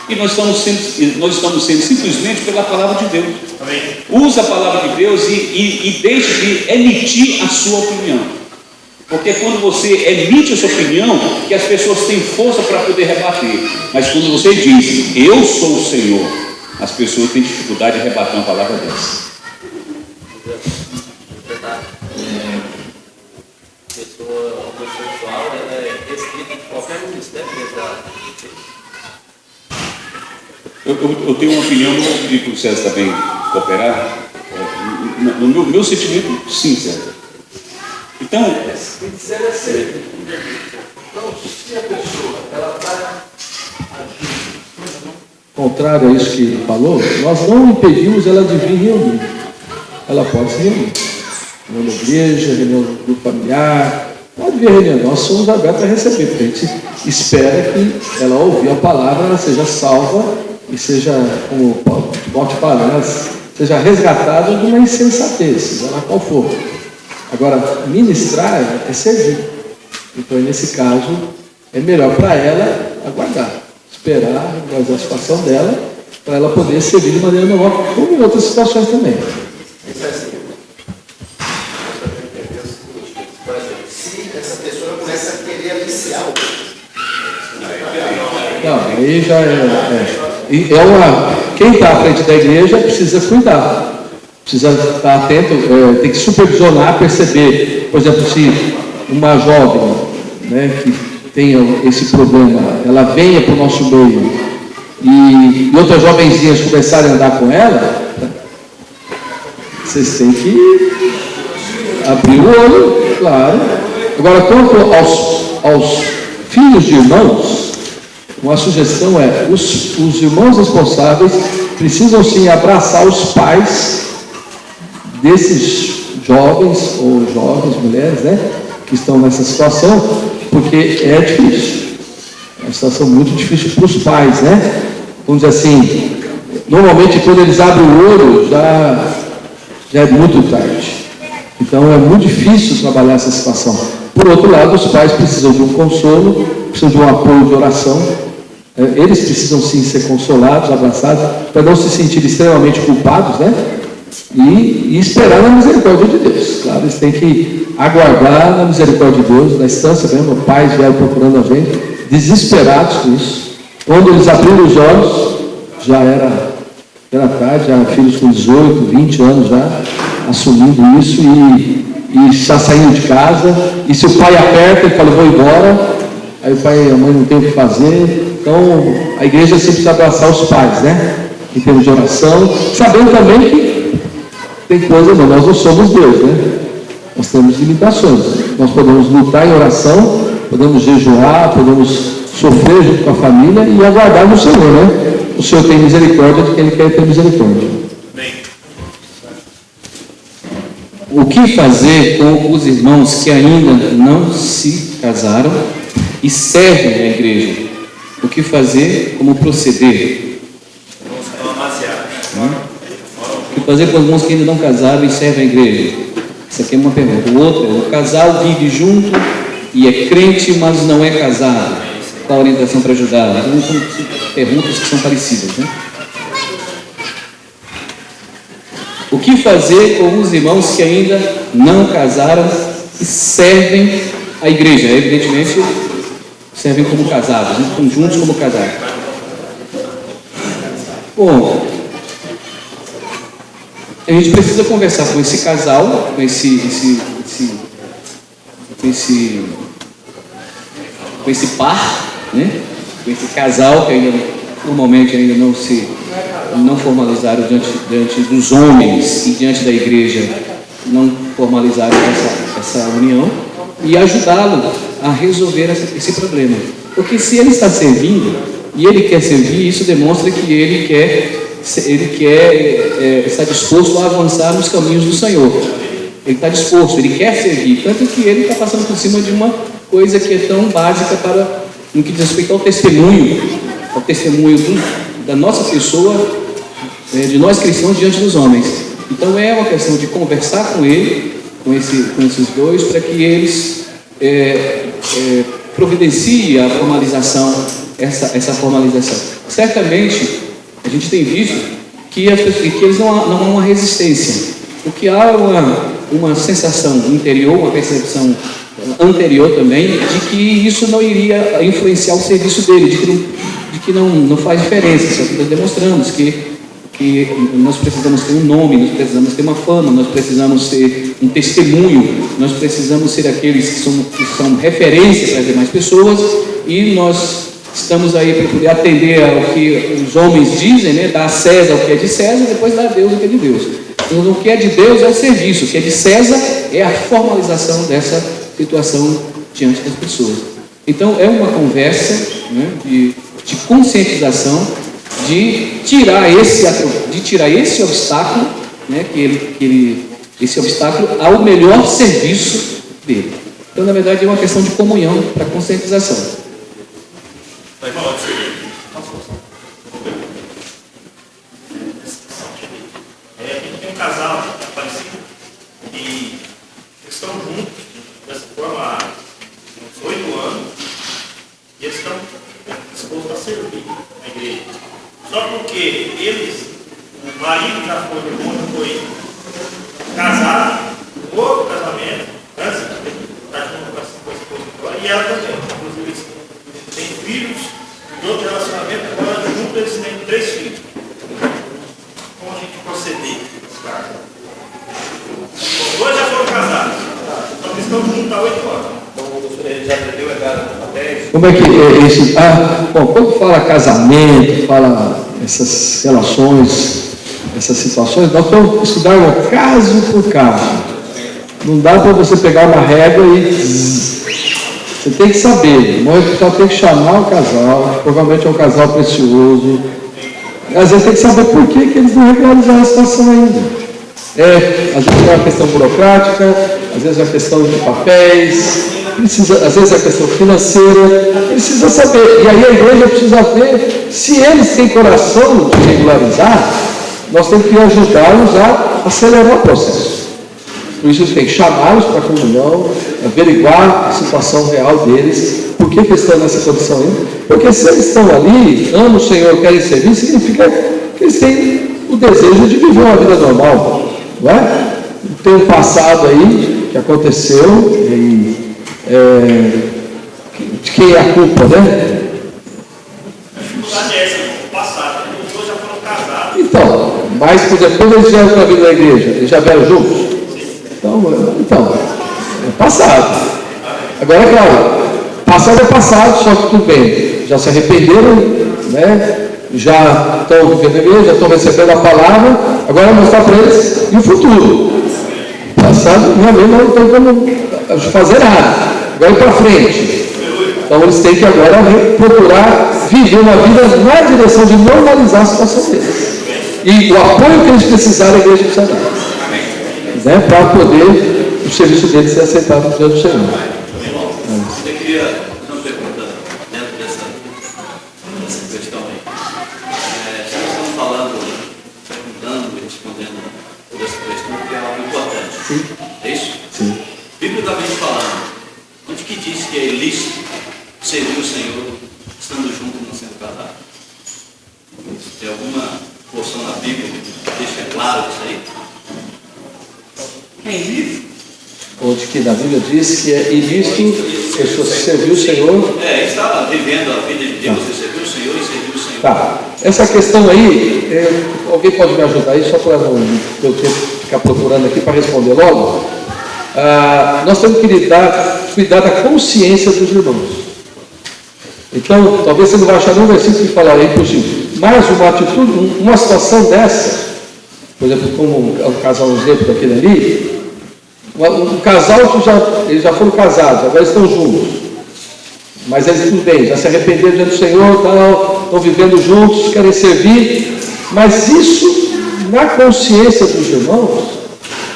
E nós estamos sendo simplesmente pela palavra de Deus. Amém. Usa a palavra de Deus e deixe de emitir a sua opinião. Porque é quando você emite a sua opinião que as pessoas têm força para poder rebater. Mas quando você diz, eu sou o Senhor, as pessoas têm dificuldade de rebater uma palavra dessa. Pessoa homossexual, ela é restrita de qualquer ministério dessa. Eu tenho uma opinião, não vou pedir para o César também cooperar. No meu sentimento, sim, César. Então, sincero é ser. Então, se a pessoa ela está contrário a isso que ele falou, nós não impedimos ela de vir reunir. Ela pode se reunir. Reunião da igreja, reunião do grupo familiar, pode vir reunião. Nós somos abertos a receber, porque a gente espera que ela ouvir a palavra, ela seja salva e seja, como o Paulo te fala, ela seja resgatada de uma insensatez, seja lá qual for. Agora, ministrar é servir. Então, nesse caso, é melhor para ela aguardar, esperar a situação dela, para ela poder servir de maneira normal, como em outras situações também. Se essa pessoa começa a querer aliciar o Não, aí já quem está à frente da igreja precisa cuidar. Precisa estar atento, tem que supervisionar, perceber, por exemplo, se uma jovem, né, que tenha esse problema, ela venha para o nosso meio e outras jovenzinhas começarem a andar com ela, vocês têm que abrir o olho, claro. Agora, quanto aos filhos de irmãos, uma sugestão é, os irmãos responsáveis precisam sim abraçar os pais desses jovens ou jovens, mulheres, né, que estão nessa situação, porque é difícil, é uma situação muito difícil para os pais, né? Vamos dizer assim, normalmente quando eles abrem o olho já é muito tarde, então é muito difícil trabalhar essa situação. Por outro lado, os pais precisam de um consolo, precisam de um apoio de oração, eles precisam sim ser consolados, abraçados, para não se sentirem extremamente culpados, né? E esperar na misericórdia de Deus. Claro, eles têm que aguardar na misericórdia de Deus, na instância mesmo. Pais vieram procurando a gente, desesperados com isso. Quando eles abriram os olhos, já era tarde, já filhos com 18, 20 anos já, assumindo isso e já saindo de casa. E se o pai aperta, ele fala, vou embora. Aí o pai e a mãe não tem o que fazer. Então, a igreja sempre precisa abraçar os pais, né? Em termos de oração, sabendo também que tem coisa, nós não somos Deus, né? Nós temos limitações. Nós podemos lutar em oração, podemos jejuar, podemos sofrer junto com a família e aguardar no Senhor, né? O Senhor tem misericórdia de quem Ele quer ter misericórdia. Amém. O que fazer com os irmãos que ainda não se casaram e servem à igreja? O que fazer, como proceder? O que fazer com os irmãos que ainda não casaram e servem à igreja? Isso aqui é uma pergunta. O outro é, o casal vive junto e é crente, mas não é casado. Qual a orientação para ajudar? Então, são perguntas que são parecidas, né? O que fazer com os irmãos que ainda não casaram e servem à igreja? Evidentemente, servem como casados, né? Juntos como casados. Bom, a gente precisa conversar com esse casal, com esse par, né? Com esse casal que ainda normalmente ainda não formalizaram diante dos homens e diante da igreja, não formalizaram essa união, e ajudá-lo a resolver esse problema. Porque se ele está servindo e ele quer servir, isso demonstra que ele está disposto a avançar nos caminhos do Senhor. Ele está disposto, ele quer servir, tanto que ele está passando por cima de uma coisa que é tão básica no que diz respeito ao testemunho da nossa pessoa, de nós cristãos diante dos homens. Então é uma questão de conversar com ele, com esses dois, para que eles providenciem a formalização, essa formalização. certamente a gente tem visto que eles não há uma resistência, porque há uma sensação interior, uma percepção anterior também, de que isso não iria influenciar o serviço dele, de que não faz diferença. Só que nós demonstramos que nós precisamos ter um nome, nós precisamos ter uma fama, nós precisamos ter um testemunho, nós precisamos ser aqueles que são referências para as demais pessoas, e nós estamos aí para poder atender ao que os homens dizem, né? Dar a César o que é de César e depois dar a Deus o que é de Deus. Então, o que é de Deus é o serviço, o que é de César é a formalização dessa situação diante das pessoas. Então, é uma conversa, né, de conscientização, de tirar esse obstáculo, né, esse obstáculo ao melhor serviço dele. Então, na verdade, é uma questão de comunhão para conscientização. Tem um casal parecido e eles estão juntos dessa forma há uns 8 anos e eles estão dispostos a servir na igreja. Só porque o marido já foi casado, outro casamento, antes de estar junto com a esposa agora, e ela também. Inclusive, eles têm filhos de outro relacionamento, agora juntos eles têm 3 filhos. Como a gente proceder? Os dois já foram casados, só que estão juntos há 8 anos. Então, o senhor já aprendeu a dar papéis? Como é que é isso? Bom, quando fala casamento, fala essas relações, essas situações, nós temos que estudar caso por caso. Não dá para você pegar uma régua e você tem que saber. Nós só tem que chamar o casal, provavelmente é um casal precioso. Às vezes tem que saber por que eles não regularizaram a situação ainda. Às vezes é uma questão burocrática, às vezes é uma questão de papéis, às vezes é questão financeira, precisa saber. E aí a igreja precisa ver se eles têm coração de regularizar, nós temos que ajudá-los a acelerar o processo. Por isso tem que chamá-los para a comunhão, averiguar a situação real deles, por que eles estão nessa condição ainda. Porque se eles estão ali, amam o Senhor, querem servir, significa que eles têm o desejo de viver uma vida normal. Não é? Tem um passado aí que aconteceu, de quem é a culpa, né? A dificuldade é essa, o passado, os dois já foram casados. Então, mas, por exemplo, quando eles vieram para a vida da igreja, eles já vieram juntos? Então, é passado. Agora, é claro, passado é passado, só que tudo bem, já se arrependeram, né? Já estão vivendo a igreja, já estão recebendo a palavra, agora mostrar para eles e o futuro. Passado, realmente não tem como fazer nada. Agora ir para frente. Então eles têm que agora procurar viver uma vida na direção de normalizar a situação deles. E o apoio que eles precisarem, a igreja precisa dar. Né, para poder o serviço deles ser aceitado diante do Senhor. Eu queria fazer uma pergunta dentro dessa questão aí. Estamos falando, perguntando e respondendo toda essa questão, que é algo importante. Sim. É isso? Sim. Biblicamente falando, onde que diz que é ilícito servir o Senhor estando junto e não sendo casado? Tem alguma porção na Bíblia que deixa claro isso aí? Onde que na Bíblia diz que é ilícito pessoa servir o Senhor. Estava vivendo a vida de Deus, e servir o Senhor e servir o Senhor. Tá. Essa questão aí, alguém pode me ajudar aí, só para não eu ter que ficar procurando aqui para responder logo. Nós temos que cuidar da consciência dos irmãos. Então, talvez você não vai achar nenhum versículo que falar impossível, mas uma atitude, uma situação dessa, por exemplo, como um casal, um exemplo daquele ali, um casal que eles já foram casados, agora estão juntos, mas eles tudo bem, já se arrependeram diante do Senhor, estão vivendo juntos, querem servir, mas isso, na consciência dos irmãos,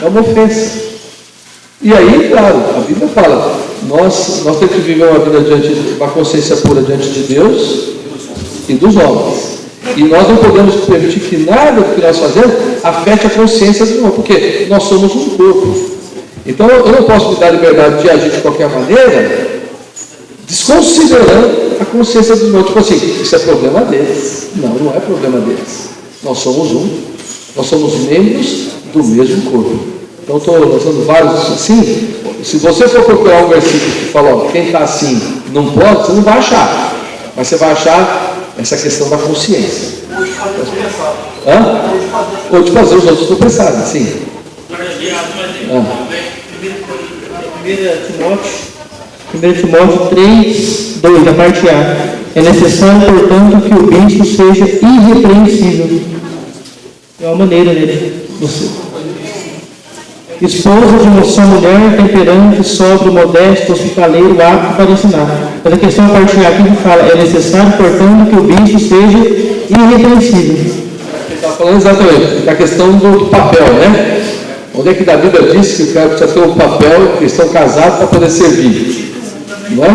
é uma ofensa. E aí, claro, a Bíblia fala, nós temos que viver uma vida uma consciência pura diante de Deus e dos homens. E nós não podemos permitir que nada do que nós fazemos afete a consciência do irmão, porque nós somos um corpo. Então eu não posso me dar liberdade de agir de qualquer maneira, desconsiderando a consciência dos irmãos. Tipo assim, isso é problema deles. Não, não é problema deles. Nós somos um. Nós somos membros do mesmo corpo. Então, estou lançando vários assim. Se você for procurar um versículo que fala, ó, quem está assim não pode, você não vai achar. Mas você vai achar essa questão da consciência. Ou de fazer os outros tropeçarem, sim. 1 Timóteo 3, 2, a parte A. É necessário, portanto, que o bispo seja irrepreensível. É uma maneira dele. Esposa de uma só mulher, temperante, sóbrio, modesto, hospitaleiro, apto para ensinar. Mas a questão a partir aqui que fala, é necessário, portanto, que o bispo seja irrepreensível. Ele está falando exatamente da questão do papel, né? Onde é que a Bíblia diz que o cara precisa ter um papel, que estão casados para poder servir? Não é?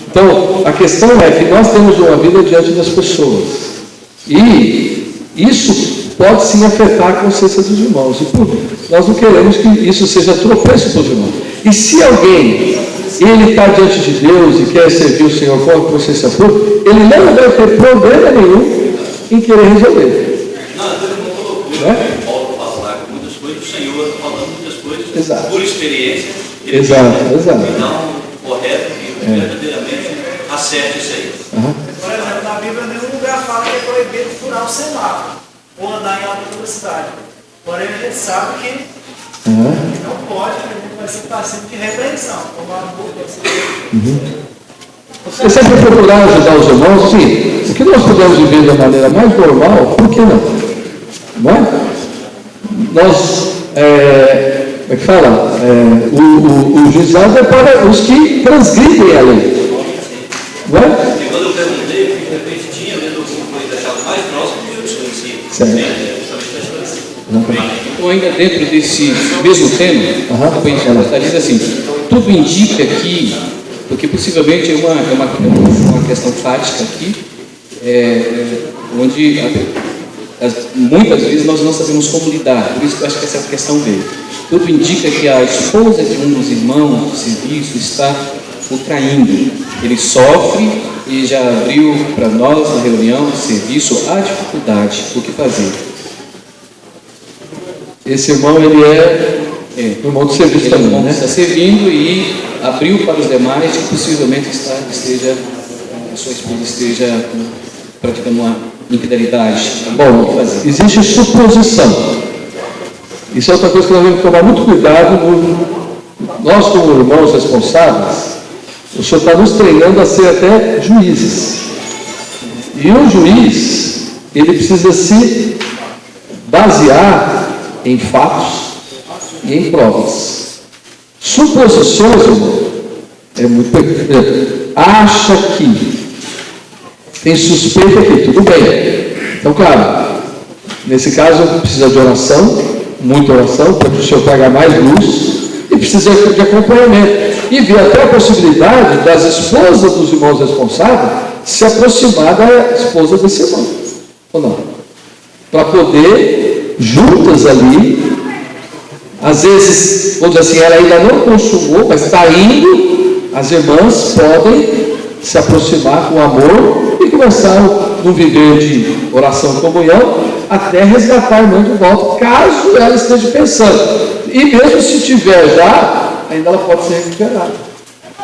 Então, a questão é que nós temos uma vida diante das pessoas. E isso pode sim afetar a consciência dos irmãos. E nós não queremos que isso seja tropeço para os irmãos. E se alguém, ele está diante de Deus e quer servir o Senhor com a consciência pura, ele não vai ter problema nenhum em querer resolver. Não, Paulo fala lá com muitas coisas, o Senhor está falando muitas coisas. Exato. Por experiência. Exato. Então, correto e verdadeiramente acerte isso aí. Por exemplo, na Bíblia, em nenhum lugar fala que é proibido furar o semáforo ou andar em alta velocidade. Porém, a gente sabe que não pode, a gente vai ser passivo de repreensão. Tomar Eu sempre procurar ajudar os irmãos, sim. O que nós podemos viver da maneira mais normal, por que não? Não é? Nós, como é que fala? O juizado é para os que transgridem a lei. Não é? E quando eu perguntei, de repente tinha mesmo alguma coisa achado mais próximo do que o Senhor em si. Certo. Então, ainda dentro desse mesmo tema, diz assim, tudo indica que, porque possivelmente é uma questão fática aqui, onde muitas vezes nós não sabemos como lidar, por isso que eu acho que essa é a questão dele. Tudo indica que a esposa de um dos irmãos do serviço está o traindo. Ele sofre e já abriu para nós na reunião de serviço a dificuldade, o que fazer. Esse irmão, ele é irmão do serviço Ele também, né? está servindo e abriu para os demais que possivelmente a sua esposa esteja praticando uma infidelidade. Bom, existe suposição. Isso é outra coisa que nós temos que tomar muito cuidado. Nós, como irmãos responsáveis, o Senhor está nos treinando a ser até juízes. E o juiz, ele precisa se basear em fatos e em provas. Suposições, irmão, é muito pequeno. Acha que tem suspeita aqui, tudo bem. Então, claro, nesse caso precisa de oração, muita oração, para que o Senhor traga mais luz, e precisa de acompanhamento. E ver até a possibilidade das esposas dos irmãos responsáveis se aproximar da esposa desse irmão, ou não? Para poder, juntas ali, às vezes, vamos dizer assim, ela ainda não consumou, mas está indo, as irmãs podem se aproximar com amor e começar no viver de oração e comunhão, até resgatar a irmã de volta, caso ela esteja pensando. E mesmo se tiver já, ainda ela pode ser recuperada.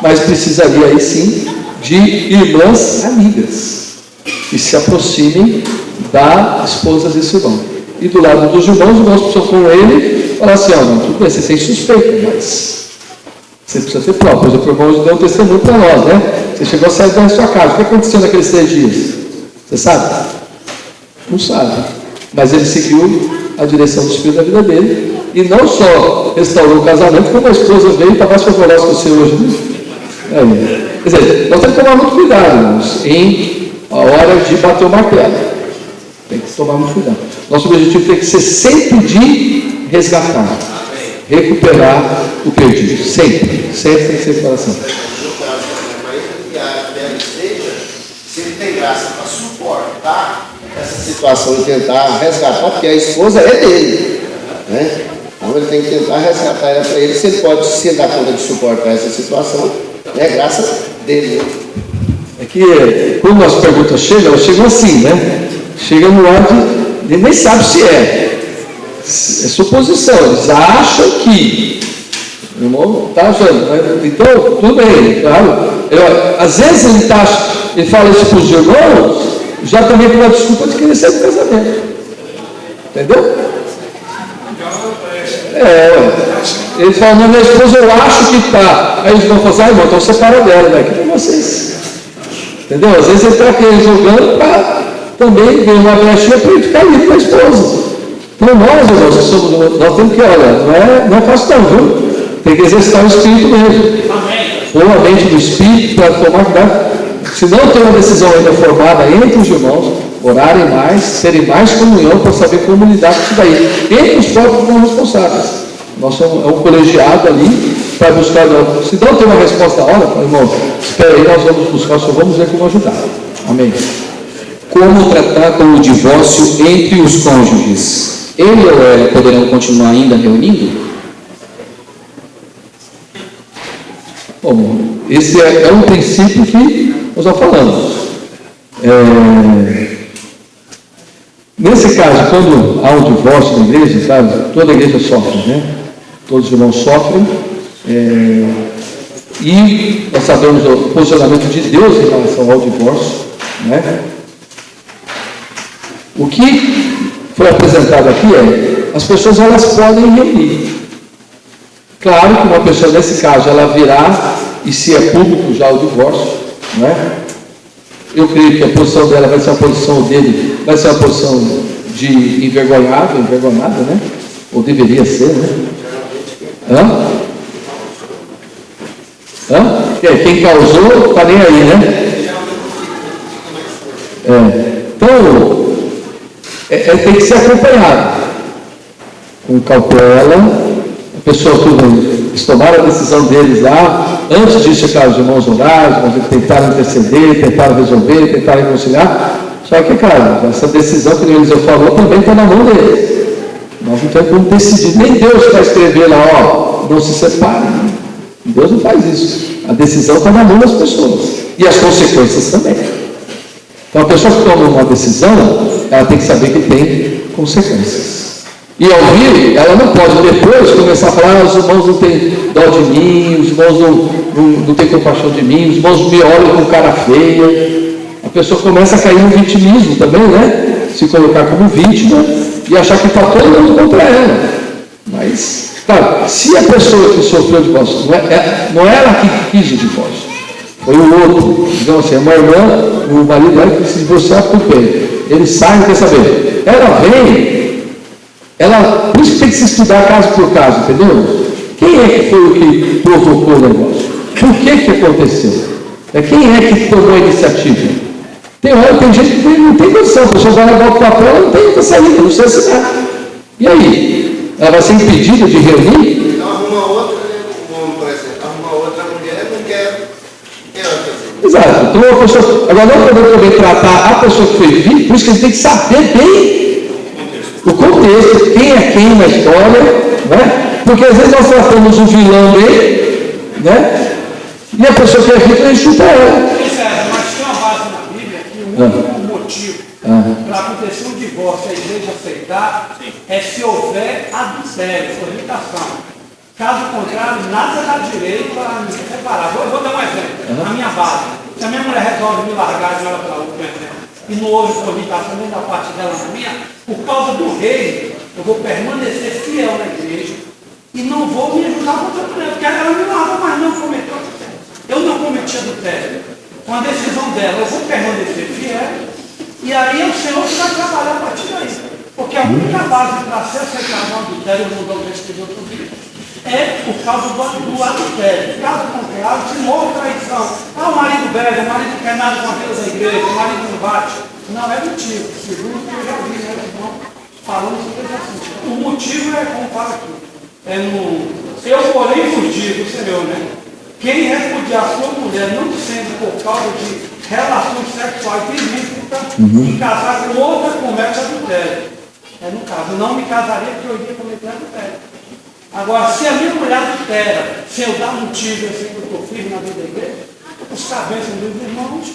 Mas precisaria aí sim de irmãs amigas que se aproximem da esposa desse irmão. E do lado dos irmãos precisam com ele falar assim: ó, não, tudo bem, você tem suspeita, mas você precisa ter prova. Por exemplo, o irmão deu um testemunho para nós, né? Você chegou a sair da sua casa, o que aconteceu naqueles 3 dias? Você sabe? Não sabe. Mas ele seguiu a direção do Espírito da vida dele e não só restaurou o casamento, como a esposa veio e está mais favorosa que você hoje. Né? Quer dizer, nós temos que tomar muito cuidado, irmãos, em a hora de bater o martelo. Tem que tomar muito cuidado. Nosso objetivo tem que ser sempre de resgatar, recuperar o perdido. Sempre tem que ser coração. Se ele tem graça para suportar essa situação e tentar resgatar, porque a esposa é dele, né? Então ele tem que tentar resgatar ela para ele. Se ele pode se dar conta de suportar essa situação, é graça dele. É que quando as perguntas chegam, elas chegam assim, né? Chegam no ar de ele nem sabe se é suposição, eles acham que o irmão está achando, né? Então, tudo bem, claro. Às vezes ele fala isso para os irmãos, já também com uma desculpa de querer sair do casamento. Entendeu? Ele fala, não, minha esposa eu acho que está. Aí eles vão falar, irmão, então separa dela, vai aqui para vocês. Entendeu? Às vezes ele está aqui jogando para também ver uma brechinha para ele ficar livre com a esposa. Então nós, irmãos, nós temos que, olha, não é fácil não, viu? Tem que exercitar o Espírito mesmo. Ou a mente do Espírito para tomar cuidado. Se não tem uma decisão ainda formada entre os irmãos, orarem mais, terem mais comunhão para saber como lidar com isso daí. Entre os próprios irmãos responsáveis. Nós somos um colegiado ali para buscar. Se não tem uma resposta na hora, irmão, espera aí, nós vamos buscar, só vamos ver como ajudar. Amém. Como tratar com o divórcio entre os cônjuges? Ele ou ela poderão continuar ainda reunindo? Bom, esse é um princípio que nós já falamos. Nesse caso, quando há um divórcio na igreja, sabe, toda a igreja sofre, né? Todos os irmãos sofrem. E nós sabemos o posicionamento de Deus em relação ao divórcio, né? O que foi apresentado aqui as pessoas elas podem reunir. Claro que uma pessoa nesse caso ela virá, e se é público já o divórcio, né? Eu creio que a posição dela vai ser a posição dele, vai ser a posição de envergonhada, né? Ou deveria ser, né? Quem causou está nem aí, né? Então, tem que ser acompanhado com cautela. A pessoa que eles tomaram a decisão deles lá, antes disso, cara, os irmãos oraram, os irmãos tentaram interceder, tentaram resolver, tentaram reconciliar. Só que, cara, essa decisão que o Eliseu falou também está na mão deles. Nós não temos como decidir. Nem Deus vai escrever lá, não se separem. Deus não faz isso. A decisão está na mão das pessoas. E as consequências também. Então, a pessoa que toma uma decisão, ela tem que saber que tem consequências. E ao vir, ela não pode depois começar a falar, os irmãos não têm dó de mim, os irmãos não têm compaixão de mim, os irmãos me olham com cara feia. A pessoa começa a cair no vitimismo também, né? Se colocar como vítima e achar que está todo mundo contra ela. Mas, claro, se a pessoa que sofreu o divórcio, não é ela que quis o divórcio, foi o outro. Então, assim, uma irmã, o marido dela que se divorciar por quê? Ele sai e quer saber. Ela vem. Por isso que tem que se estudar caso por caso, entendeu? Quem é que foi o que provocou o negócio? Por que aconteceu? Quem é que tomou a iniciativa? Tem gente que não tem condição, a pessoa vai levar o papel, ela não tem outra saída, não sei assinar. E aí? Ela vai ser impedida de reunir? Então arruma outra, por exemplo, arruma outra mulher, não quer fazer. Exato. Então a pessoa, agora não podemos também tratar a pessoa que foi vítima, por isso que a gente tem que saber bem o contexto, quem é quem na história, né? Porque às vezes nós tratamos um vilão bem, né? E a pessoa que é vítima, a gente chuta ela. Mas tem uma base na Bíblia que o único motivo para acontecer um divórcio e a igreja aceitar é se houver adultério, fornicação. Caso contrário, nada dá direito para me separar. Vou dar um exemplo. Na minha base, se a minha mulher resolve me largar de hora para outra, por exemplo, e não houve fornicação nem da parte dela na minha, por causa do reino, eu vou permanecer fiel na igreja e não vou me ajudar contra a mulher, porque ela me larga, mas não cometeu adultério. Eu não cometi adultério. Com a decisão dela, eu vou permanecer fiel, e aí é o Senhor que vai trabalhar a partir daí. Porque a única base para ser aceitado no adultério, no mundo de outro vídeo, é por causa do adultério. Caso contrário, se não houve traição, o marido bebe, o marido quer nada com aqueles da igreja, o marido não bate. Não é motivo, segundo o que eu já vi, né, irmão, falando sobre esse assunto. O motivo é, como fala aqui, eu porém vos digo, Senhor, né? Quem repudiar sua mulher, não sendo por causa de relações sexuais ilícitas, e casar com outra, comete adultério. No caso, não me casaria porque eu iria cometer adultério. Agora, se a minha mulher adultera, se eu dar motivo assim que eu estou firme na vida da igreja, os cabeças dos irmãos,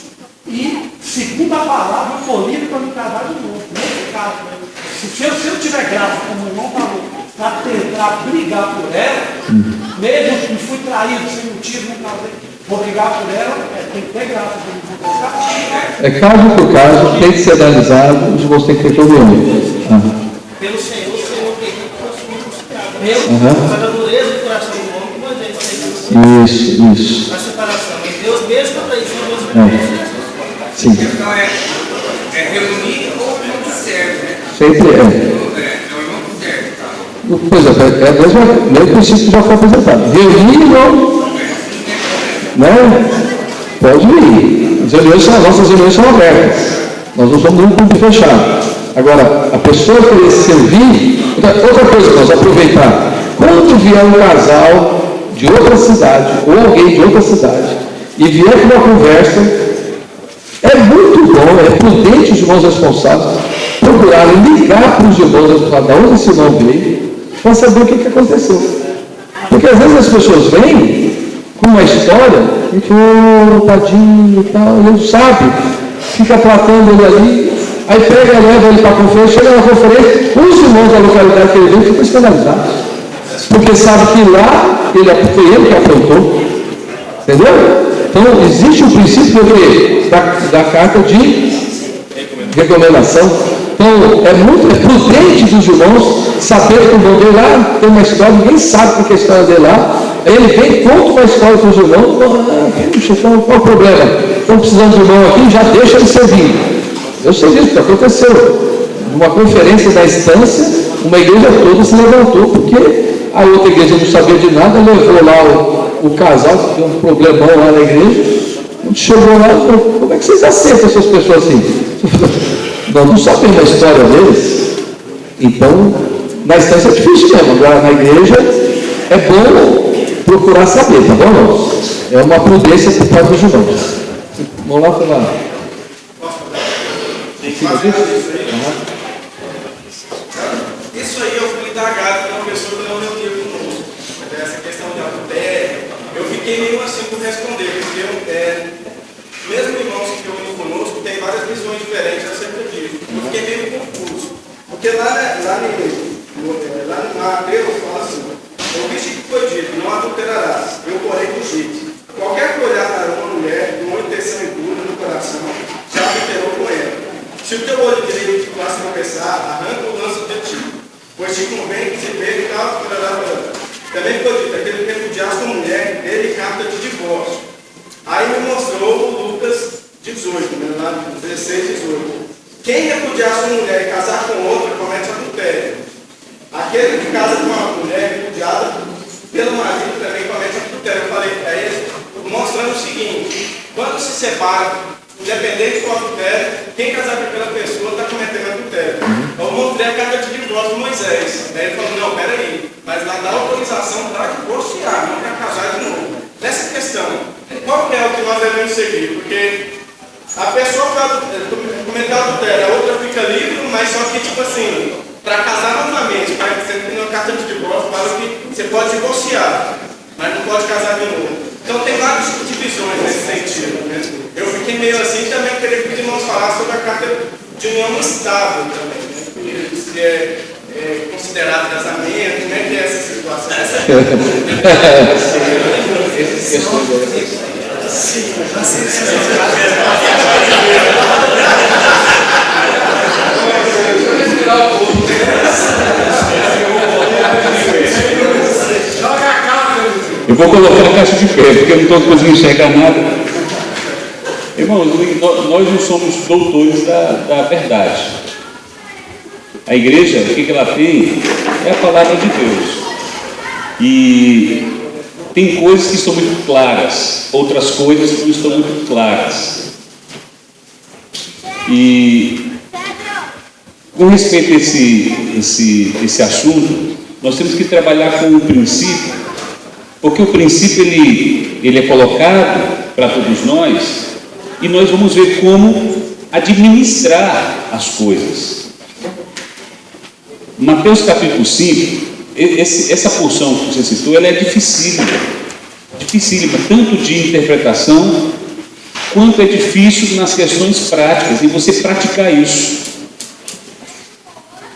e, segundo a palavra, eu for livre para me casar de novo. Nesse caso, né? Se eu tiver graça, como o irmão falou, para tentar brigar por ela, mesmo que fui traído sem motivo, não casei, vou brigar por ela, tem que ter graça para me casar. É caso por caso, tem que ser analisado, os irmãos têm que ter todo mundo. Pelo Senhor, o Senhor tem que consumir mas a dureza do coração do homem, como a gente tem Isso. a separação. E Deus mesmo para isso, Deus Sim. Então é reunir ou não serve, né? Sempre é. Não serve, tá? Pois é o mesmo princípio que já foi apresentado. Reunir não. Né? Pode ir. Nossas reuniões são abertas. Nós não somos um grupo fechado. Agora, a pessoa querer servir. Outra coisa, nós aproveitar. Quando vier um casal de outra cidade, ou alguém de outra cidade, e vier com uma conversa, é muito bom, é prudente os irmãos responsáveis procurarem ligar para os irmãos da onde esse irmão veio, para saber o que aconteceu. Porque às vezes as pessoas vêm com uma história e falam, tadinho e tal, ele sabe, fica tratando ele ali, aí pega e leva ele para a conferência, chega na conferência, os irmãos da localidade que ele veio ficam escandalizados, porque sabe que lá foi ele que aprontou, entendeu? Então existe o princípio da carta de recomendação. Então é prudente dos irmãos saber que o irmão dele lá tem uma história, ninguém sabe porque a história dele lá. Aí ele vem e conta uma história para os irmãos, puxa, então qual o problema? Estão precisando de irmão aqui, já deixa ele servir. Eu sei disso, aconteceu. Numa conferência da instância, uma igreja toda se levantou, porque a outra igreja não sabia de nada, levou lá o casal, que tem um problemão lá na igreja, chegou lá e falou, como é que vocês aceitam essas pessoas assim? Nós não sabemos a história deles. Então, na instância é difícil mesmo, agora na igreja é bom procurar saber, tá bom? É uma prudência por parte dos irmãos. Vamos lá falar. Isso aí eu fui indagado por uma pessoa que não reuniu conosco. Essa questão de adultério, eu fiquei meio assim por responder, porque mesmo irmãos que reúnem conosco tem várias visões diferentes acerca disso. Eu fiquei meio confuso. Porque lá no Mateus fala assim, ouviste que foi dito, não adulterarás, eu porém vos digo. Qualquer que olhar para uma mulher com uma intenção impura no coração, já adulterou com ela. Se o teu olho direito te faz tropeçar, arranca o lança de ti, pois te convém que se veja e tal adulterará com ela. Também foi dito, aquele que repudiasse uma mulher, dele carta de divórcio. Aí me mostrou Lucas 18, lá 16, 18. Quem repudiasse uma mulher e casar com outra, comete adultério. Aquele que casa com uma mulher repudiada pelo marido também comete adultério. Eu falei para eles, mostrando o seguinte, quando se separa, independente do adultério, quem casar com aquela pessoa está cometendo adultério. Eu mostrei a carta de divórcio de Moisés. Daí ele falou, não, peraí, mas lá dá autorização para divorciar, não para casar de novo. Nessa questão, qual é o que nós devemos seguir? Porque a pessoa cometeu adultério, a outra fica livre, mas só que, tipo assim, para casar novamente, sendo que na carta de divórcio fala que você pode divorciar, mas não pode casar de novo. Então tem várias divisões nesse sentido. Né? Eu fiquei meio assim, também queria que os irmãos falassem sobre a carta de união estável também. Né? Se é considerado casamento, como é que é essa situação? Eu vou colocar a caixa de pé, porque eu não estou conseguindo enxergar nada. Irmãos, nós não somos doutores da verdade. A igreja, o que ela tem é a palavra de Deus. E tem coisas que estão muito claras, outras coisas que não estão muito claras. E com respeito a esse assunto, nós temos que trabalhar com o princípio, porque o princípio ele é colocado para todos nós, e nós vamos ver como administrar as coisas. Mateus capítulo 5, essa porção que você citou, ela é dificílima, tanto de interpretação quanto é difícil nas questões práticas, e você praticar isso.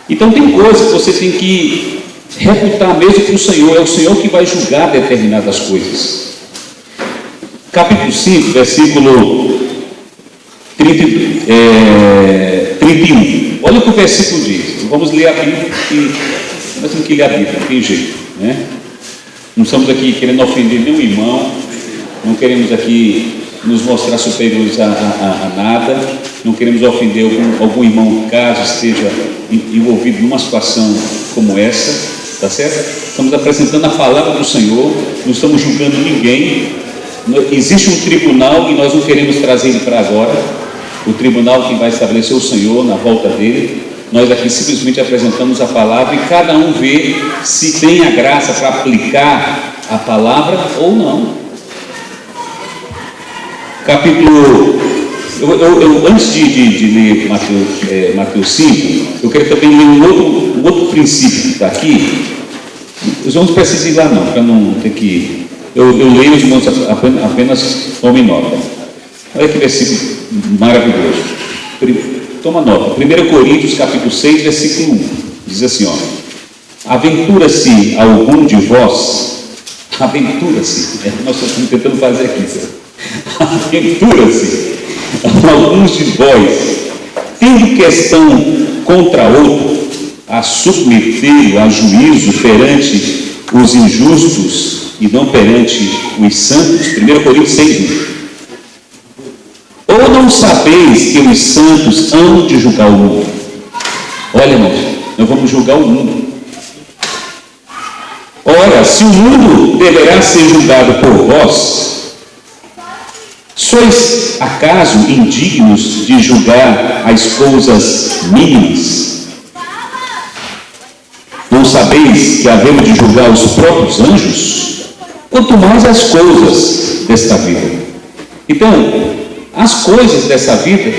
Então tem coisas que você tem que reputar mesmo para o Senhor, é o Senhor que vai julgar determinadas coisas. Capítulo 5, versículo 31. Olha o que o versículo diz. Vamos ler a Bíblia, nós temos que ler a Bíblia, não tem jeito, né? Não estamos aqui querendo ofender nenhum irmão, não queremos aqui nos mostrar superiores a nada, não queremos ofender algum irmão caso esteja envolvido numa situação como essa, tá certo? Estamos apresentando a palavra do Senhor, não estamos julgando ninguém. Existe um tribunal e nós não queremos trazer ele para agora, o tribunal que vai estabelecer o Senhor na volta dele. Nós aqui simplesmente apresentamos a palavra e cada um vê se tem a graça para aplicar a palavra ou não. Capítulo, antes de ler Mateus 5, eu quero também ler um outro princípio que está aqui. Os irmãos precisam ir lá não, para não ter que... Eu leio os irmãos apenas tomem nota. Olha que versículo maravilhoso. Toma nota. 1 Coríntios capítulo 6, versículo 1. Diz assim, ó: aventura-se algum de vós, aventura-se, nós estamos tentando fazer aqui, aventura-se alguns de vós, tendo questão contra outro, a submetê-lo a juízo perante os injustos e não perante os santos. 1 Coríntios 6, 1. Ou não sabeis que os santos hão de julgar o mundo? Olha, irmãos, nós vamos julgar o mundo. Ora, se o mundo deverá ser julgado por vós, sois acaso indignos de julgar as coisas mínimas? Não sabeis que havemos de julgar os próprios anjos? Quanto mais as coisas desta vida. Então, as coisas dessa vida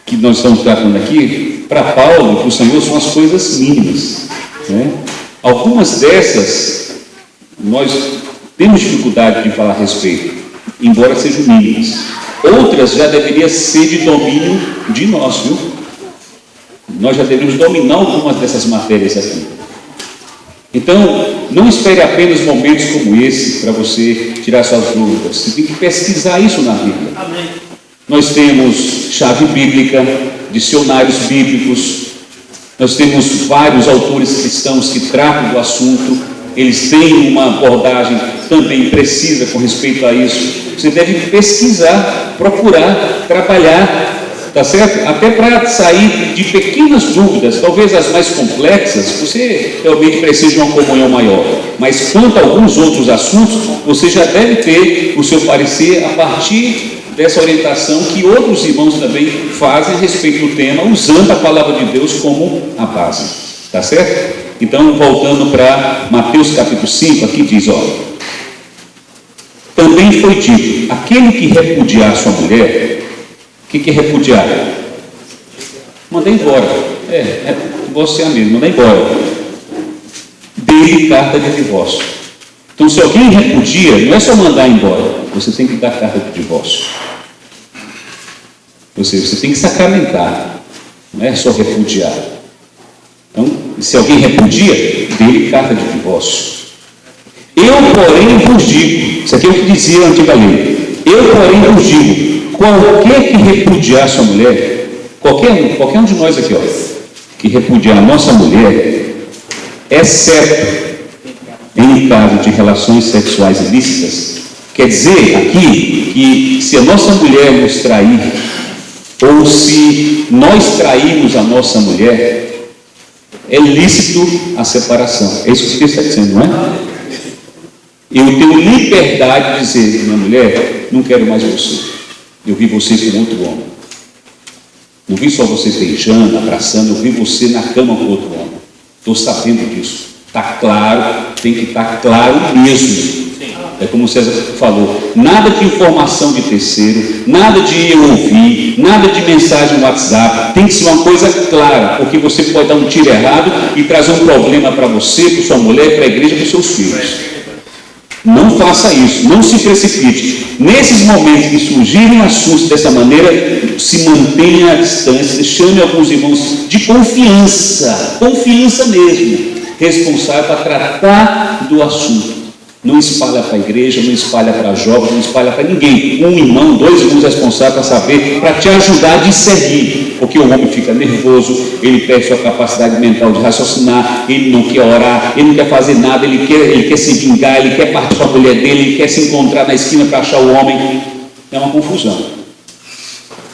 que nós estamos tratando aqui, para Paulo, para o Senhor, são as coisas mínimas, né? Algumas dessas nós temos dificuldade de falar a respeito, embora sejam mínimas. Outras já deveriam ser de domínio de nós, viu? Nós já deveríamos dominar algumas dessas matérias aqui. Então, não espere apenas momentos como esse para você tirar suas dúvidas. Você tem que pesquisar isso na Bíblia. Amém. Nós temos chave bíblica, dicionários bíblicos, nós temos vários autores cristãos que tratam do assunto, eles têm uma abordagem também precisa com respeito a isso. Você deve pesquisar, procurar, trabalhar, tá certo? Até para sair de pequenas dúvidas, talvez as mais complexas, você realmente precisa de uma comunhão maior. Mas quanto a alguns outros assuntos, você já deve ter o seu parecer a partir dessa orientação que outros irmãos também fazem a respeito do tema, usando a palavra de Deus como a base. Tá certo? Então, voltando para Mateus capítulo 5, aqui diz, ó: também foi dito, aquele que repudiar sua mulher, o que é repudiar? Manda embora. Divorciar mesmo, manda embora. Dê carta de divórcio. Então, se alguém repudia, não é só mandar embora, você tem que dar carta de divórcio. Você tem que sacramentar, não é só repudiar. Então, se alguém repudia, dê carta de divórcio. Eu, porém, vos digo, isso aqui é o que dizia a antiga lei, eu, porém, vos digo, qualquer que repudiar sua mulher, qualquer um de nós aqui, ó, que repudiar a nossa mulher, exceto em caso de relações sexuais ilícitas, quer dizer aqui que se a nossa mulher nos trair, ou se nós trairmos a nossa mulher, é lícito a separação. É isso que o texto está dizendo, não é? Eu tenho liberdade de dizer, minha mulher, não quero mais você. Eu vi você com outro homem. Não vi só você beijando, abraçando, eu vi você na cama com outro homem. Estou sabendo disso. Está claro, tem que estar claro mesmo. É como o César falou, nada de informação de terceiro, nada de eu ouvir, nada de mensagem no WhatsApp, tem que ser uma coisa clara, porque você pode dar um tiro errado e trazer um problema para você, para sua mulher, para a igreja, para os seus filhos. Não faça isso, não se precipite. Nesses momentos que surgirem assuntos dessa maneira, se mantenha à distância, chame alguns irmãos de confiança mesmo, responsável para tratar do assunto. Não espalha para a igreja, não espalha para jovens, não espalha para ninguém. Um irmão, 2 irmãos responsáveis para saber, para te ajudar a discernir. Porque o homem fica nervoso, ele perde sua capacidade mental de raciocinar, ele não quer orar, ele não quer fazer nada, ele quer se vingar, ele quer partir com a mulher dele, ele quer se encontrar na esquina para achar o homem. É uma confusão.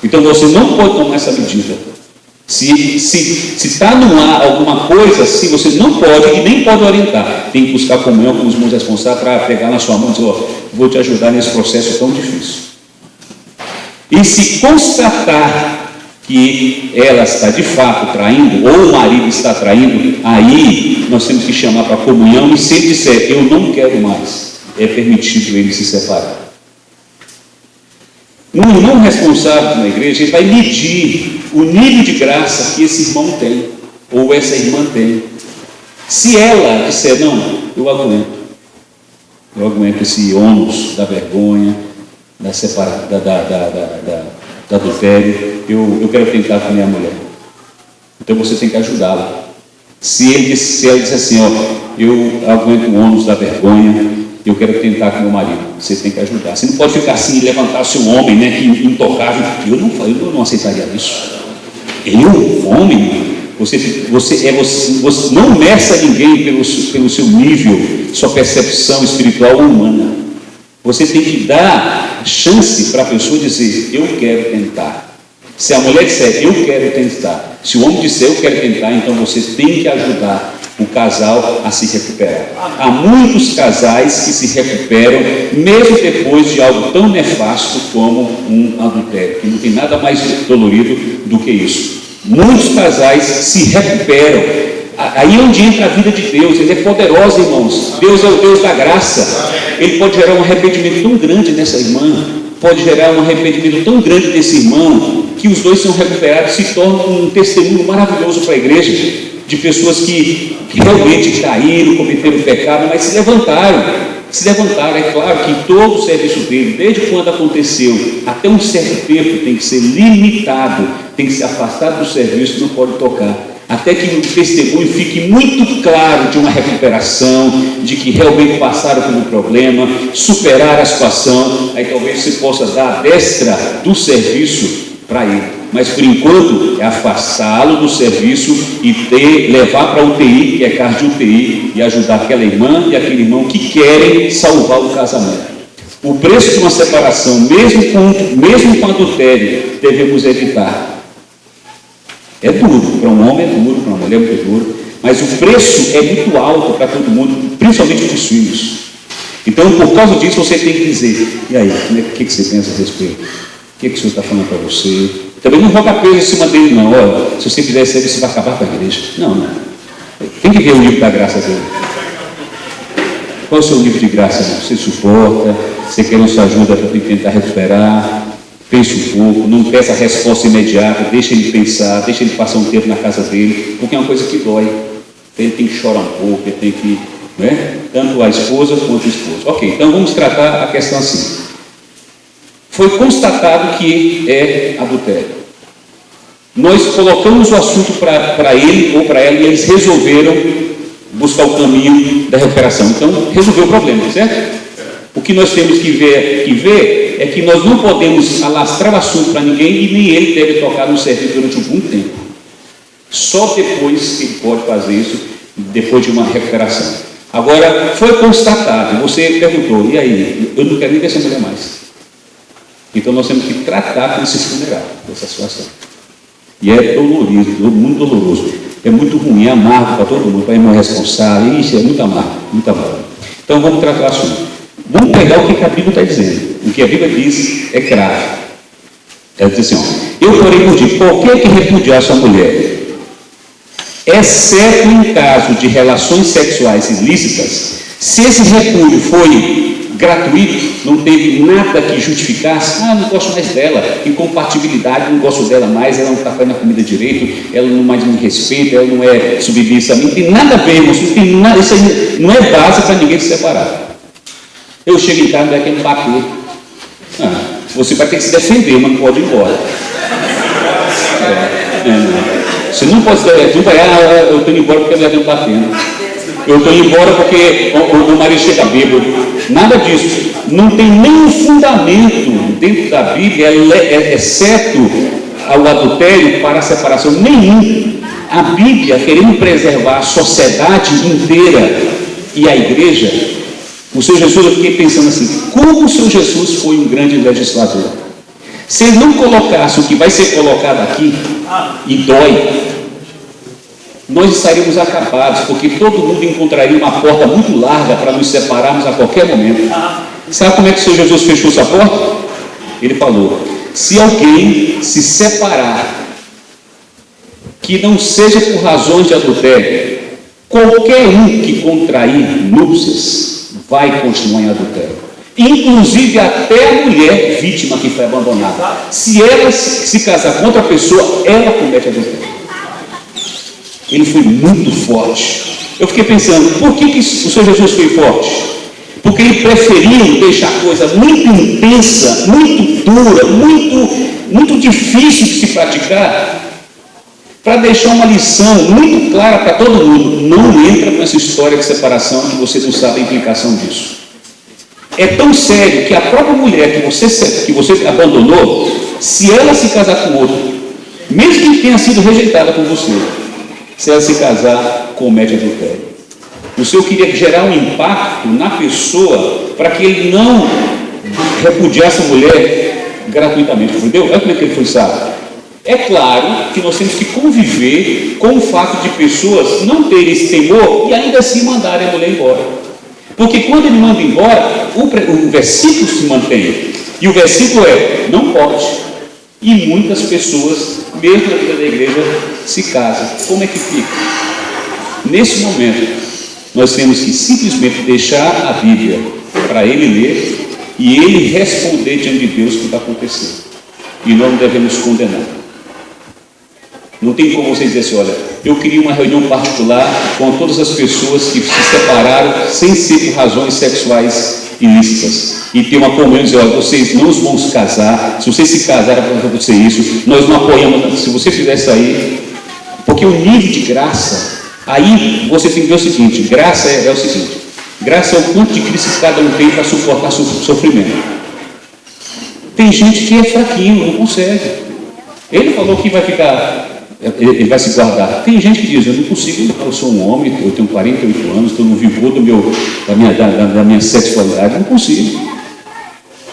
Então você não pode tomar essa medida. Se está no ar alguma coisa, se você não pode e nem pode orientar, tem que buscar comunhão com os irmãos responsáveis para pegar na sua mão e dizer: vou te ajudar nesse processo tão difícil. E se constatar que ela está de fato traindo, ou o marido está traindo, aí nós temos que chamar para a comunhão, e se ele disser: eu não quero mais, é permitido ele se separar. Um irmão responsável na igreja, ele vai medir o nível de graça que esse irmão tem, ou essa irmã tem. Se ela disser: não, eu aguento esse ônus da vergonha, da adultério, eu quero tentar com a minha mulher. Então você tem que ajudá-la. Se ela disser assim: eu aguento o ônus da vergonha, eu quero tentar com meu marido, você tem que ajudar. Você não pode ficar assim e levantar-se um homem, né, que intocável. Eu não aceitaria isso. Eu, homem, você não meça ninguém pelo seu nível, sua percepção espiritual ou humana. Você tem que dar chance para a pessoa dizer: eu quero tentar. Se a mulher disser: eu quero tentar, se o homem disser: eu quero tentar, então você tem que ajudar o casal a se recuperar. Há muitos casais que se recuperam mesmo depois de algo tão nefasto como um adultério, que não tem nada mais dolorido do que isso. Muitos casais se recuperam. Aí é onde entra a vida de Deus. Ele é poderoso, irmãos. Deus é o Deus da graça. Ele pode gerar um arrependimento tão grande nessa irmã, pode gerar um arrependimento tão grande nesse irmão, que os dois são recuperados, se tornam um testemunho maravilhoso para a igreja, de pessoas que realmente caíram, cometeram pecado, mas se levantaram. É claro que todo o serviço dele, desde quando aconteceu até um certo tempo, tem que ser limitado, tem que ser afastado do serviço, não pode tocar, até que o testemunho fique muito claro de uma recuperação, de que realmente passaram por um problema, superaram a situação. Aí talvez você possa dar a destra do serviço para ele, mas por enquanto é afastá-lo do serviço e levar para a UTI, que é cardio UTI, e ajudar aquela irmã e aquele irmão que querem salvar o casamento. O preço de uma separação, mesmo com adultério, devemos evitar. É duro, para um homem é duro, para uma mulher é muito duro, mas o preço é muito alto para todo mundo, principalmente para os filhos. Então, por causa disso, você tem que dizer: e aí, o que você pensa a respeito? O que o Senhor está falando para você? Também não joga peso em cima dele, não. Olha, se você fizer isso, você vai acabar com a igreja. Não. Tem que ver o livro da graça dele. Qual é o seu livro de graça? Não? Você suporta? Você quer nossa ajuda para tentar recuperar? Pense um pouco, não peça a resposta imediata, deixa ele pensar, deixa ele passar um tempo na casa dele, porque é uma coisa que dói. Ele tem que chorar um pouco, ele tem que, tanto a esposa quanto o esposo. Ok, então vamos tratar a questão assim. Foi constatado que é adultério. Nós colocamos o assunto para ele ou para ela e eles resolveram buscar o caminho da recuperação. Então, resolveu o problema, certo? O que nós temos que ver é que nós não podemos alastrar o assunto para ninguém e nem ele deve tocar no serviço durante algum tempo. Só depois que ele pode fazer isso, depois de uma recuperação. Agora, foi constatado, você perguntou: e aí? Eu não quero nem ver essa mulher mais. Então nós temos que tratar com esse funeral, dessa situação. E é dolorido, muito doloroso. É muito ruim, é amargo para todo mundo, para irmão responsável. Isso é muito amargo, muito amargo. Então vamos tratar o assunto. Vamos pegar o que a Bíblia está dizendo. O que a Bíblia diz é grave. Ela diz assim: eu porém vos digo, qualquer que repudiar sua mulher, exceto em caso de relações sexuais ilícitas, se esse repúdio foi gratuito, não teve nada que justificasse: não gosto mais dela, incompatibilidade, não gosto dela mais, ela não está fazendo a comida direito, ela não mais me respeita, ela não é submissa a mim, não tem nada a ver, não tem nada, isso aí não é base para ninguém se separar. Eu chego em casa e vai querer me bater. Você vai ter que se defender, mas não pode ir embora. Você não pode dizer, eu estou indo embora porque a mulher está me batendo. Eu estou indo embora porque o meu marido chega bêbado. Nada disso. Não tem nenhum fundamento dentro da Bíblia, exceto ao adultério para a separação. Nenhum. A Bíblia, querendo preservar a sociedade inteira e a igreja, o Senhor Jesus, eu fiquei pensando assim, como o Senhor Jesus foi um grande legislador. Se ele não colocasse o que vai ser colocado aqui, e dói, nós estaríamos acabados, porque todo mundo encontraria uma porta muito larga para nos separarmos a qualquer momento. Sabe como é que o Senhor Jesus fechou essa porta? Ele falou, se alguém se separar, que não seja por razões de adultério, qualquer um que contrair núpcias vai continuar em adultério, inclusive até a mulher vítima que foi abandonada. Se ela se casar com outra pessoa, ela comete adultério. Ele foi muito forte. Eu fiquei pensando, por que o Senhor Jesus foi forte? Porque ele preferiu deixar a coisa muito intensa, muito dura, muito difícil de se praticar, para deixar uma lição muito clara para todo mundo. Não entra com essa história de separação que você não sabe a implicação disso. É tão sério que a própria mulher que você abandonou, se ela se casar com outro, mesmo que tenha sido rejeitada por você, se ela se casar, comete adultério. O Senhor queria gerar um impacto na pessoa para que ele não repudiasse a mulher gratuitamente, entendeu? Olha como é que ele foi sábio. É claro que nós temos que conviver com o fato de pessoas não terem esse temor e ainda assim mandarem a mulher embora. Porque quando ele manda embora, o versículo se mantém. E o versículo é, não pode. E muitas pessoas, mesmo na vida da igreja, se casam. Como é que fica? Nesse momento, nós temos que simplesmente deixar a Bíblia para ele ler e ele responder diante de Deus o que está acontecendo. E nós não devemos condenar. Não tem como você dizer assim, olha, eu queria uma reunião particular com todas as pessoas que se separaram sem ser por razões sexuais ilícitas. E ter uma comunhão e dizer, olha, vocês não vão se casar, se vocês se casarem vai acontecer isso, nós não apoiamos, se você fizer isso aí, porque o nível de graça, aí você tem que ver o seguinte, graça é o seguinte, graça é o quanto de Cristo que cada um tem para suportar sofrimento. Tem gente que é fraquinho, não consegue. Ele falou que vai ficar... Ele vai se guardar. Tem gente que diz, eu não consigo, eu sou um homem, eu tenho 48 anos, estou no vigor da minha sexualidade, eu não consigo.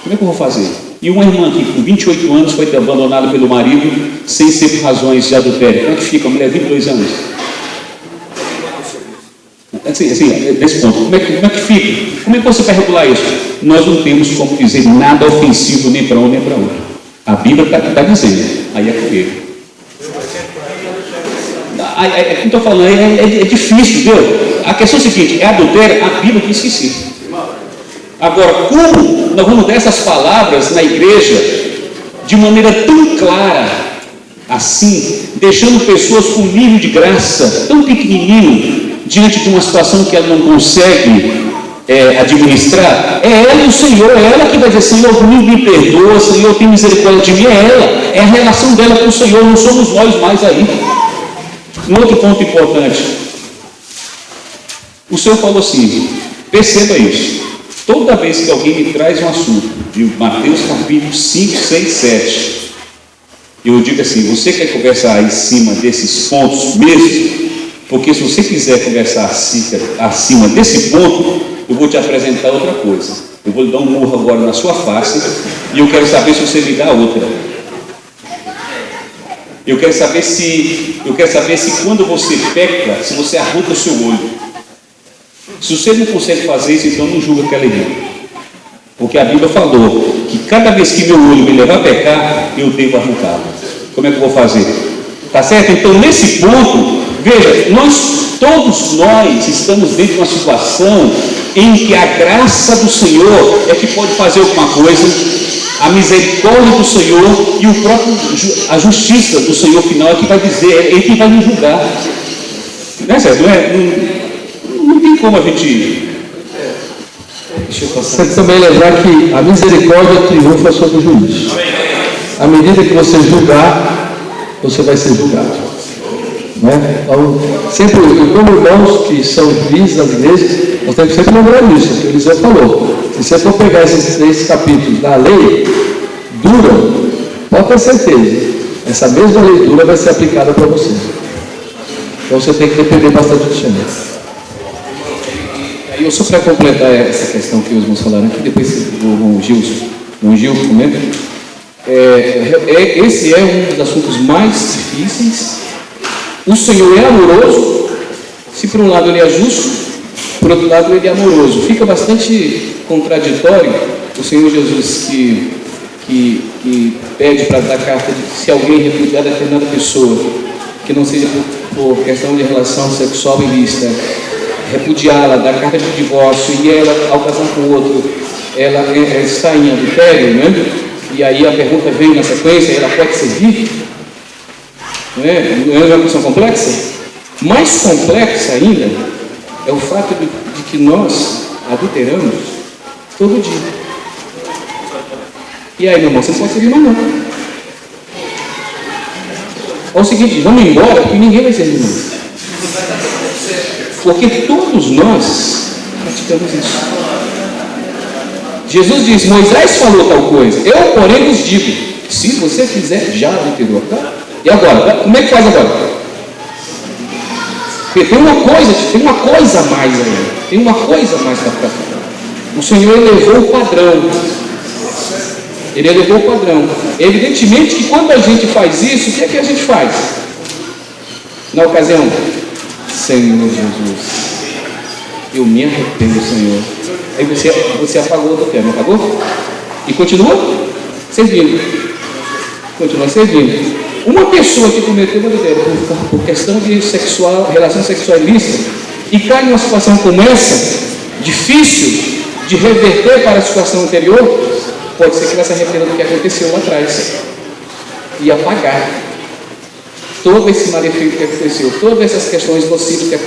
Como é que eu vou fazer? E uma irmã que com 28 anos foi abandonada pelo marido sem ser por razões de adultério. Como é que fica? A mulher 22 anos. Assim, nesse ponto, como é que fica? Como é que você vai regular isso? Nós não temos como dizer nada ofensivo nem para um nem para outro. A Bíblia está dizendo, aí é com ele. É que eu estou falando, é difícil, viu? A questão é a seguinte, é adultério, a Bíblia diz que sim. Agora, como nós vamos dar essas palavras na igreja de maneira tão clara, assim, deixando pessoas com um nível de graça tão pequenininho, diante de uma situação que ela não consegue administrar, é ela e o Senhor, é ela que vai dizer, Senhor, me perdoa, Senhor, tem misericórdia de mim, é ela, é a relação dela com o Senhor, não somos nós mais aí. Um outro ponto importante, o Senhor falou assim, perceba isso, toda vez que alguém me traz um assunto, de Mateus capítulo 5, 6, 7, eu digo assim, você quer conversar em cima desses pontos mesmo? Porque se você quiser conversar acima desse ponto, eu vou te apresentar outra coisa, eu vou lhe dar um murro agora na sua face, e eu quero saber se você me dá outra. Eu quero saber se quando você peca, se você arranca o seu olho. Se você não consegue fazer isso, então não julga aquela irmã. Porque a Bíblia falou que cada vez que meu olho me levar a pecar, eu devo arrancá-lo. Como é que eu vou fazer? Tá certo? Então, nesse ponto, veja, todos nós estamos dentro de uma situação em que a graça do Senhor é que pode fazer alguma coisa. A misericórdia do Senhor e a justiça do Senhor final é que vai dizer, é Ele que vai nos julgar. Não é certo? Não tem como a gente... Deixa eu passar. Você também lembrar que a misericórdia triunfa sobre o juízo. À medida que você julgar, você vai ser julgado. Né? Então, sempre, como irmãos que são juízes das igrejas, nós temos que sempre lembrar disso, que o Eliseu falou. Se você for pegar esses 3 capítulos da lei dura, pode ter certeza, essa mesma leitura vai ser aplicada para você. Então você tem que depender bastante do Senhor. Aí eu só para completar essa questão que os irmãos falaram aqui, depois o Gil comenta. Esse é um dos assuntos mais difíceis. O Senhor é amoroso. Se por um lado ele é justo, por outro lado ele é amoroso. Fica bastante contraditório o Senhor Jesus que pede para dar carta de se alguém repudiar determinada pessoa, que não seja por questão de relação sexual ilícita, repudiá-la, dar carta de divórcio, e ela, ao casar com o outro, ela está em adultério, né? E aí a pergunta vem na sequência: ela pode servir? Não é uma questão complexa? Mais complexa ainda é o fato de que nós adulteramos todo dia. E aí, meu irmão, você não pode servir mais não. É o seguinte, vamos embora, porque ninguém vai servir mais. Porque todos nós praticamos isso. Jesus diz: Moisés falou tal coisa, eu porém vos digo, se você fizer, já adulterou, tá? E agora? Como é que faz agora? Porque tem uma coisa a mais aí. Tem uma coisa a mais para ficar. O Senhor elevou o padrão. Ele elevou o padrão. Evidentemente que quando a gente faz isso, o que é que a gente faz? Na ocasião, Senhor Jesus, eu me arrependo, Senhor. Aí você apagou o adultério, não apagou? E continua servindo. Continua servindo. Uma pessoa que cometeu adultério por questão de relação sexual ilícita e cai numa situação como essa, difícil de reverter para a situação anterior, pode ser que ela se arrependa do que aconteceu lá atrás e apagar todo esse malefício que aconteceu, todas essas questões nocivas,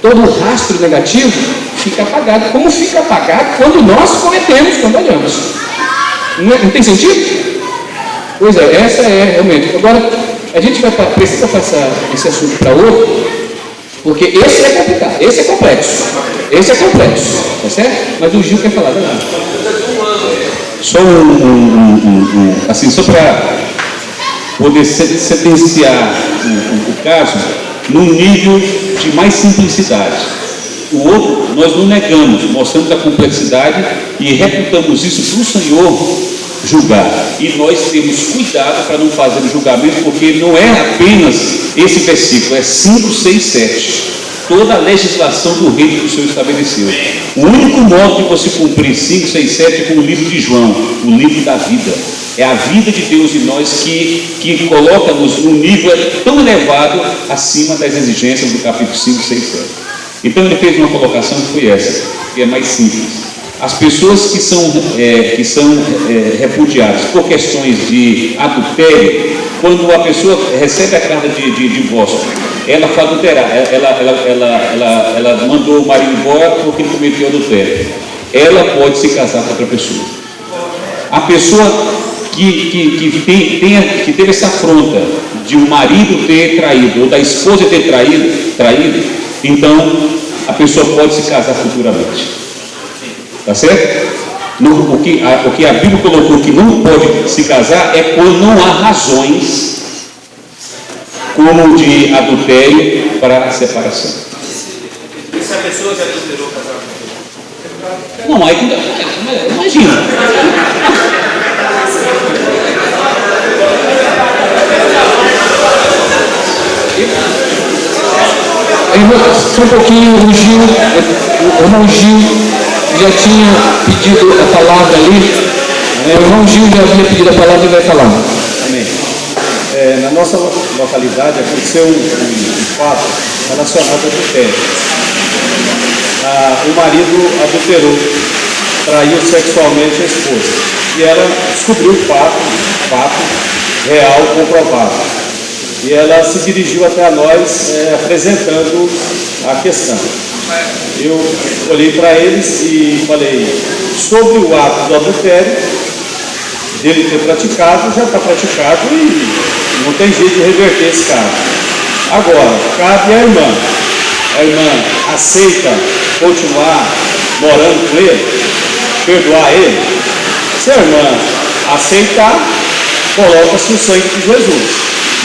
todo o rastro negativo fica apagado, como fica apagado quando nós cometemos, quando olhamos. Não tem sentido? Pois é, essa é realmente. Agora, a gente precisa passar esse assunto para outro, porque esse é complicado, esse é complexo, tá certo? Mas o Gil quer falar, não. Só assim, só para poder sentenciar o caso num nível de mais simplicidade. O outro, nós não negamos, mostramos a complexidade e reputamos isso para o Senhor julgar. E nós temos cuidado para não fazer o julgamento, porque não é apenas esse versículo, é 5, 6, 7. Toda a legislação do reino que o Senhor estabeleceu. O único modo de você cumprir 5, 6, 7 é com o livro de João, o livro da vida. É a vida de Deus em nós que coloca-nos num nível tão elevado acima das exigências do capítulo 5, 6, 7. Então ele fez uma colocação que foi essa, que é mais simples. As pessoas que são repudiadas por questões de adultério, quando a pessoa recebe a carta de divórcio, ela foi adulterar, ela mandou o marido embora porque ele cometeu adultério. Ela pode se casar com outra pessoa. A pessoa que teve essa afronta de um marido ter traído, ou da esposa ter traído, então a pessoa pode se casar futuramente. Tá certo? O que a Bíblia colocou que não pode se casar é quando não há razões como de adultério para a separação. E se a pessoa já adulterou o casamento? Não, aí imagina. Só um pouquinho, o irmão Gil já tinha pedido a palavra ali. O irmão Gil já havia pedido a palavra e vai falar. Amém. Na nossa localidade aconteceu um fato relacionado ao adultério. O marido adulterou, traiu sexualmente a esposa. E ela descobriu o fato real, comprovado. E ela se dirigiu até a nós apresentando a questão. eu olhei para eles e falei, sobre o ato do adultério, dele ter praticado, já está praticado e não tem jeito de reverter esse caso. Agora, cabe à irmã. A irmã aceita continuar morando com ele, perdoar ele? Se a irmã aceitar, coloca-se o sangue de Jesus.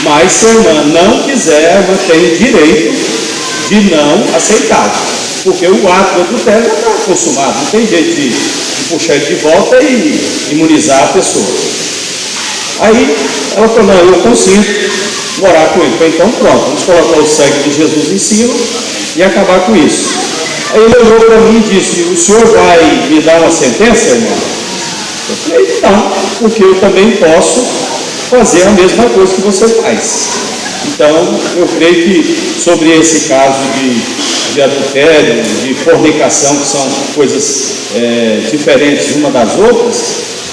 Mas se a irmã não quiser, a irmã tem o direito de não aceitá-lo. Porque o ato do adultério já está consumado, não tem jeito de puxar ele de volta e imunizar a pessoa. Aí ela falou, não, eu consigo morar com ele. Então pronto, vamos colocar o sangue de Jesus em cima e acabar com isso. Aí ele olhou para mim e disse, o senhor vai me dar uma sentença, irmão? Eu falei, não, porque eu também posso fazer a mesma coisa que você faz. Então, eu creio que sobre esse caso de adultério, de fornicação, que são coisas diferentes uma das outras,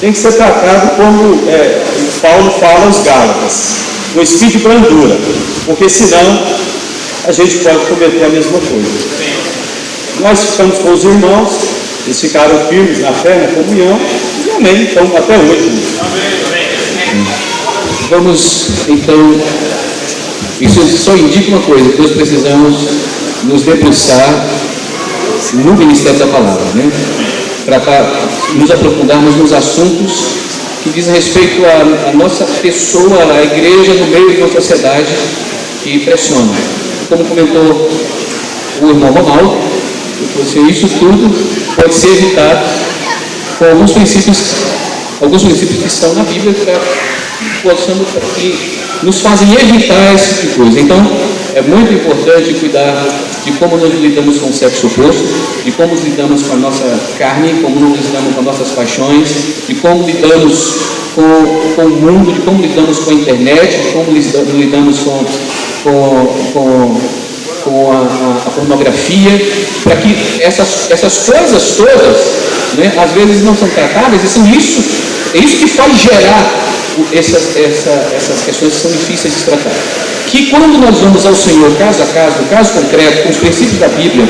tem que ser tratado como Paulo fala aos Gálatas, com espírito de brandura, porque senão a gente pode cometer a mesma coisa. Nós ficamos com os irmãos, eles ficaram firmes na fé, na comunhão, e amém, então até hoje. Vamos, então, isso só indica uma coisa, que nós precisamos nos debruçar no ministério da palavra, né? Para nos aprofundarmos nos assuntos que dizem respeito à nossa pessoa, à igreja, no meio de uma sociedade que pressiona. Como comentou o irmão Ronaldo, isso tudo pode ser evitado com alguns princípios que estão na Bíblia que nos fazem evitar esse tipo de coisa. Então, é muito importante cuidar de como nós lidamos com o sexo oposto, de como lidamos com a nossa carne, como nós lidamos com as nossas paixões, de como lidamos com o mundo, de como lidamos com a internet, de como lidamos com a pornografia, para que essas coisas todas, né, às vezes não são tratáveis, é isso que faz gerar essas questões que são difíceis de tratar. Que quando nós vamos ao Senhor caso a caso, no caso concreto, com os princípios da Bíblia,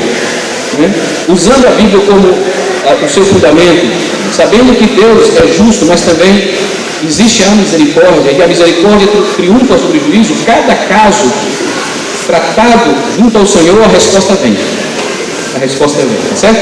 né, usando a Bíblia como o seu fundamento, sabendo que Deus é justo, mas também existe a misericórdia, e a misericórdia triunfa sobre o juízo, cada caso tratado junto ao Senhor, a resposta vem, tá certo?